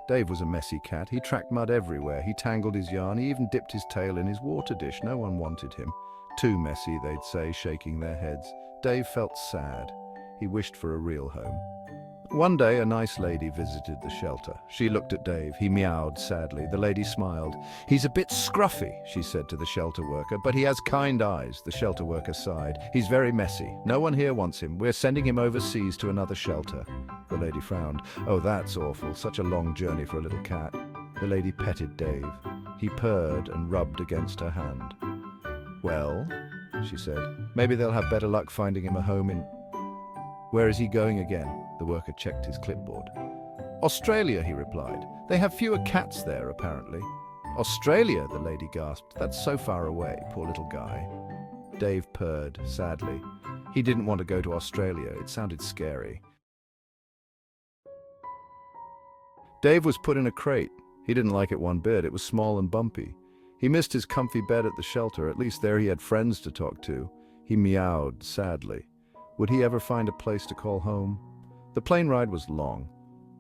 Dave was a messy cat. He tracked mud everywhere. He tangled his yarn. He even dipped his tail in his water dish. No one wanted him. Too messy, they'd say, shaking their heads. Dave felt sad. He wished for a real home. One day, a nice lady visited the shelter. She looked at Dave. He meowed sadly. The lady smiled. "He's a bit scruffy," she said to the shelter worker, "but he has kind eyes." The shelter worker sighed. "He's very messy. No one here wants him. We're sending him overseas to another shelter." The lady frowned. "Oh, that's awful. Such a long journey for a little cat." The lady petted Dave. He purred and rubbed against her hand. "Well," she said, "maybe they'll have better luck finding him a home in—" "Where is he going again?" The worker checked his clipboard. "Australia," he replied. "They have fewer cats there, apparently." "Australia," the lady gasped. "That's so far away, poor little guy." Dave purred, sadly. He didn't want to go to Australia. It sounded scary. Dave was put in a crate. He didn't like it one bit. It was small and bumpy. He missed his comfy bed at the shelter. At least there he had friends to talk to. He meowed sadly. Would he ever find a place to call home? The plane ride was long.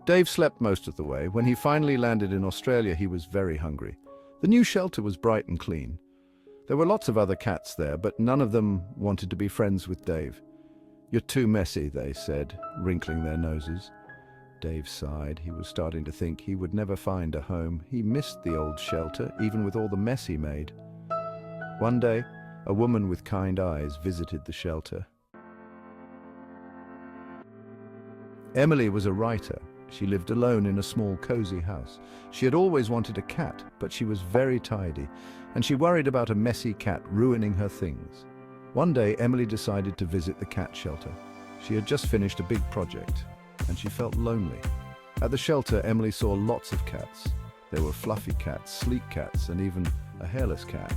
Dave slept most of the way. When he finally landed in Australia, he was very hungry. The new shelter was bright and clean. There were lots of other cats there, but none of them wanted to be friends with Dave. "You're too messy," they said, wrinkling their noses. Dave sighed. He was starting to think he would never find a home. He missed the old shelter, even with all the mess he made. One day, a woman with kind eyes visited the shelter. Emily was a writer. She lived alone in a small, cozy house. She had always wanted a cat, but she was very tidy, and she worried about a messy cat ruining her things. One day, Emily decided to visit the cat shelter. She had just finished a big project, and she felt lonely. At the shelter, Emily saw lots of cats. There were fluffy cats, sleek cats, and even a hairless cat.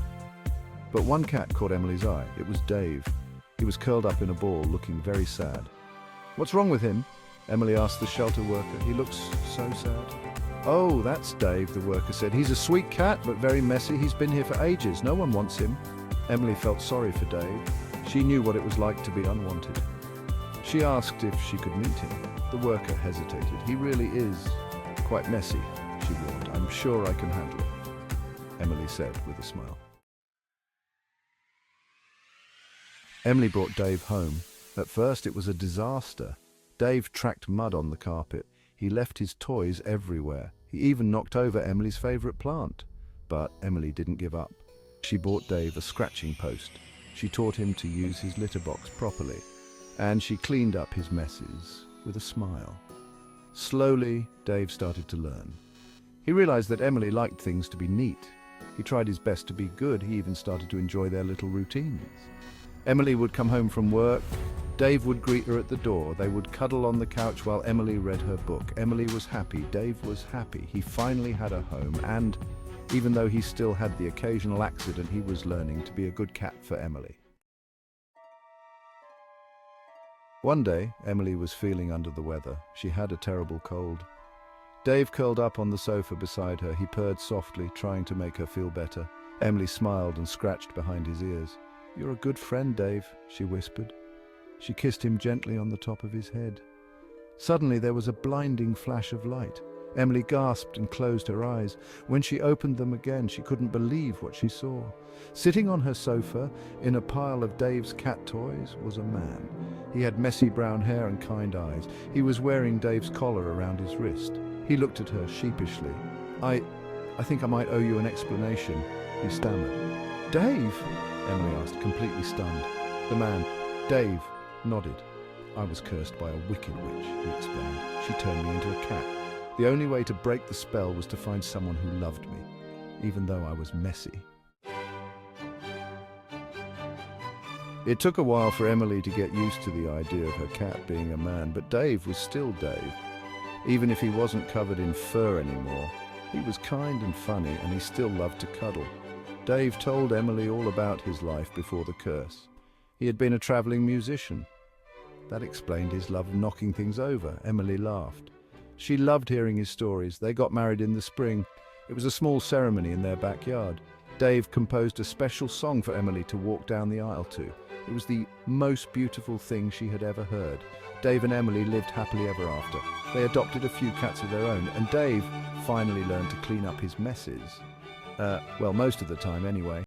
But one cat caught Emily's eye. It was Dave. He was curled up in a ball, looking very sad. "What's wrong with him?" Emily asked the shelter worker. "He looks so sad." "Oh, that's Dave," the worker said. "He's a sweet cat, but very messy. He's been here for ages. No one wants him." Emily felt sorry for Dave. She knew what it was like to be unwanted. She asked if she could meet him. The worker hesitated. "He really is quite messy," she warned. "I'm sure I can handle it," Emily said with a smile. Emily brought Dave home. At first, it was a disaster. Dave tracked mud on the carpet. He left his toys everywhere. He even knocked over Emily's favorite plant. But Emily didn't give up. She bought Dave a scratching post. She taught him to use his litter box properly. And she cleaned up his messes with a smile. Slowly, Dave started to learn. He realized that Emily liked things to be neat. He tried his best to be good. He even started to enjoy their little routines. Emily would come home from work. Dave would greet her at the door. They would cuddle on the couch while Emily read her book. Emily was happy. Dave was happy. He finally had a home, and even though he still had the occasional accident, he was learning to be a good cat for Emily. One day, Emily was feeling under the weather. She had a terrible cold. Dave curled up on the sofa beside her. He purred softly, trying to make her feel better. Emily smiled and scratched behind his ears. "You're a good friend, Dave," she whispered. She kissed him gently on the top of his head. Suddenly there was a blinding flash of light. Emily gasped and closed her eyes. When she opened them again, she couldn't believe what she saw. Sitting on her sofa, in a pile of Dave's cat toys, was a man. He had messy brown hair and kind eyes. He was wearing Dave's collar around his wrist. He looked at her sheepishly. I think I might owe you an explanation," he stammered. "Dave?" Emily asked, completely stunned. The man, Dave, nodded. "I was cursed by a wicked witch," he explained. "She turned me into a cat. The only way to break the spell was to find someone who loved me, even though I was messy." It took a while for Emily to get used to the idea of her cat being a man, but Dave was still Dave. Even if he wasn't covered in fur anymore, he was kind and funny, and he still loved to cuddle. Dave told Emily all about his life before the curse. He had been a traveling musician. That explained his love of knocking things over. Emily laughed. She loved hearing his stories. They got married in the spring. It was a small ceremony in their backyard. Dave composed a special song for Emily to walk down the aisle to. It was the most beautiful thing she had ever heard. Dave and Emily lived happily ever after. They adopted a few cats of their own, and Dave finally learned to clean up his messes. Well, most of the time anyway.